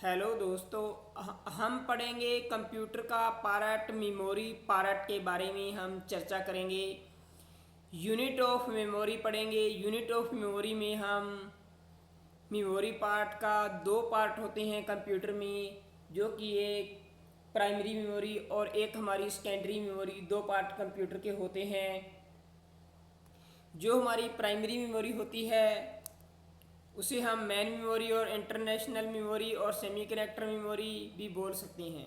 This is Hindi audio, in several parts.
हेलो दोस्तों, हम पढ़ेंगे कंप्यूटर का पार्ट मेमोरी पार्ट के बारे में हम चर्चा करेंगे। यूनिट ऑफ मेमोरी पढ़ेंगे। यूनिट ऑफ मेमोरी में हम मेमोरी पार्ट का दो पार्ट होते हैं कंप्यूटर में, जो कि एक प्राइमरी मेमोरी और एक हमारी सेकेंडरी मेमोरी, दो पार्ट कंप्यूटर के होते हैं। जो हमारी प्राइमरी मेमोरी होती है उसे हम मेन मेमोरी और इंटरनेशनल मेमोरी और सेमी कैरेक्टर मेमोरी भी बोल सकते हैं।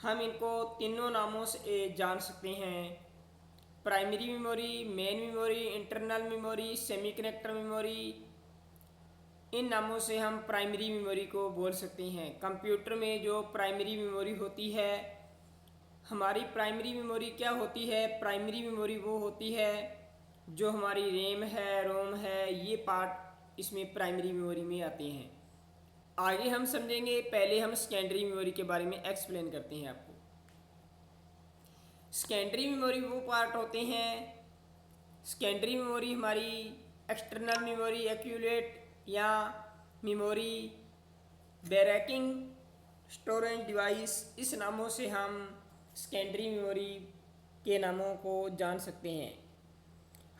हम इनको तीनों नामों से जान सकते हैं: primary memory, main memory, internal memory, semi character memory. इन नामों से हम प्राइमरी मेमोरी को बोल सकते हैं। कंप्यूटर में जो प्राइमरी मेमोरी होती है, हमारी प्राइमरी मेमोरी क्या होती है? प्राइमरी मेमोरी वो होती है जो हमारी रैम है, रोम है, ये पार्ट इसमें प्राइमरी मेमोरी में आते हैं। आगे हम समझेंगे। पहले हम सेकेंडरी मेमोरी के बारे में एक्सप्लेन करते हैं आपको। सेकेंडरी मेमोरी वो पार्ट होते हैं। सेकेंडरी मेमोरी हमारी एक्सटर्नल मेमोरी, एक्यूमुलेट या मेमोरी बैरकिंग स्टोरेज डिवाइस, इस नामों से हम सेकेंडरी मेमोरी के नामों को जान सकते हैं।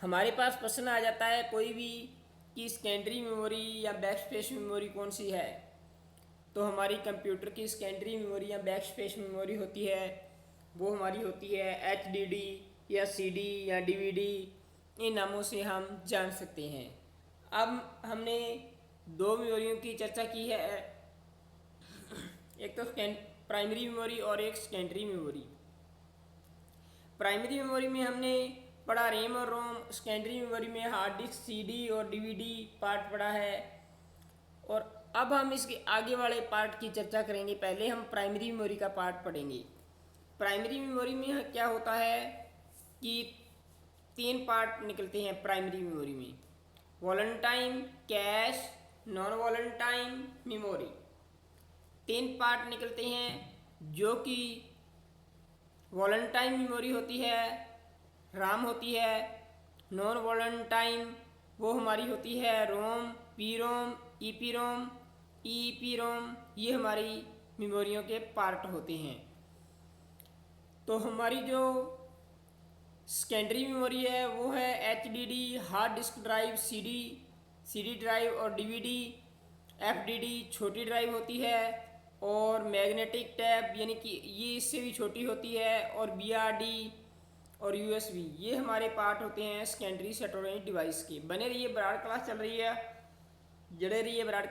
हमारे पास प्रश्न आ जाता है कोई भी कि सेकेंडरी मेमोरी या बैकस्पेस मेमोरी कौन सी है, तो हमारी कंप्यूटर की सेकेंडरी मेमोरी या बैकस्पेस मेमोरी होती है, वो हमारी होती है HDD या CD या DVD। इन नामों से हम जान सकते हैं। अब हमने दो मेमोरियों की चर्चा की है, एक तो प्राइमरी मेमोरी और एक सेकेंडरी मेमोरी। प्राइमरी मेमोरी में हमने पढ़ा रैम और रोम, सेकेंडरी मेमोरी में हार्ड डिस्क, CD और DVD पार्ट पढ़ा है। और अब हम इसके आगे वाले पार्ट की चर्चा करेंगे। पहले हम प्राइमरी मेमोरी का पार्ट पढ़ेंगे। प्राइमरी मेमोरी में क्या होता है कि तीन पार्ट निकलते हैं प्राइमरी मेमोरी में: वॉलेंटाइन, कैश, नॉन वॉलेंटाइन मेमोरी। तीन पार्ट निकलते हैं, जो कि वॉलेंटाइन मेमोरी होती है, राम होती है। नॉन वॉलेंटाइन वो हमारी होती है रोम, पी रोम, ईपी रोम, ईपी रोम। ये हमारी मेमोरियों के पार्ट होते हैं। तो हमारी जो सेकेंडरी मेमोरी है वो है HDD hard disk drive, CD drive और DVD। FDD छोटी ड्राइव होती है, और मैग्नेटिक टैब यानी कि ये इससे भी छोटी होती है, और BRD और USB, ये हमारे पार्ट होते हैं सेकेंडरी स्टोरेज डिवाइस के। बने रहिए, ब्रॉड क्लास चल रही है, जुड़े रहिए ब्रॉड।